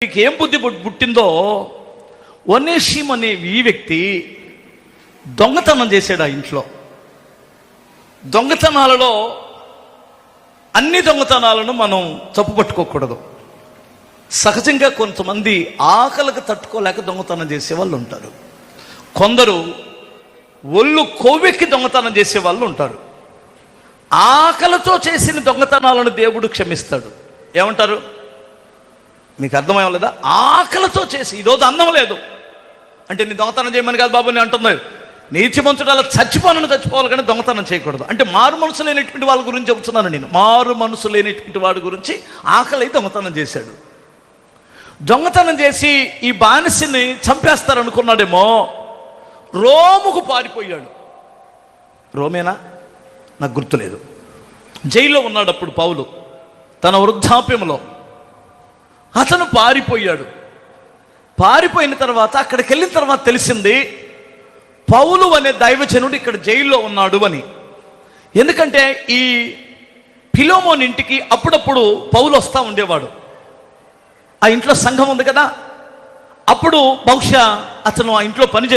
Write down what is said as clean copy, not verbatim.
ఏం బుద్ధి పుట్టిందో ఒనేషిం అనే ఈ వ్యక్తి దొంగతనం చేశాడు. ఆ ఇంట్లో దొంగతనాలలో అన్ని దొంగతనాలను మనం తప్పుపట్టుకోకూడదు. సహజంగా కొంతమంది ఆకలికి తట్టుకోలేక దొంగతనం చేసే వాళ్ళు ఉంటారు. కొందరు ఒళ్ళు కొవ్వెక్కి దొంగతనం చేసే వాళ్ళు ఉంటారు. ఆకలితో చేసిన దొంగతనాలను దేవుడు క్షమిస్తాడు. ఏమంటారు? మీకు అర్థమయ్యలేదా? ఆకలితో చేసి ఈరోజు అన్నం లేదు అంటే నీ దొంగతనం చేయమని కాదు బాబు, నేను అంటున్నాను. నీతిమంతుడు అలా చచ్చిపోవాలి కానీ దొంగతనం చేయకూడదు. అంటే మారు మనసు లేనటువంటి వాళ్ళ గురించి చెబుతున్నాను నేను. మారు మనసు లేనటువంటి వాడి గురించి ఆకలి దొంగతనం చేశాడు. దొంగతనం చేసి ఈ బానిసని చంపేస్తారనుకున్నాడేమో, రోముకు పారిపోయాడు. రోమేనా? నాకు గుర్తులేదు. జైల్లో ఉన్నాడు అప్పుడు పౌలు, తన వృద్ధాప్యంలో. అతను పారిపోయాడు. పారిపోయిన తర్వాత అక్కడికి వెళ్ళిన తర్వాత తెలిసింది పౌలు అనే దైవజనుడు ఇక్కడ జైల్లో ఉన్నాడు అని. ఎందుకంటే ఈ ఫిలోమోన్ ఇంటికి అప్పుడప్పుడు పౌలు వస్తూ ఉండేవాడు. ఆ ఇంట్లో సంఘం ఉంది కదా, అప్పుడు బహుశా అతను ఆ ఇంట్లో పని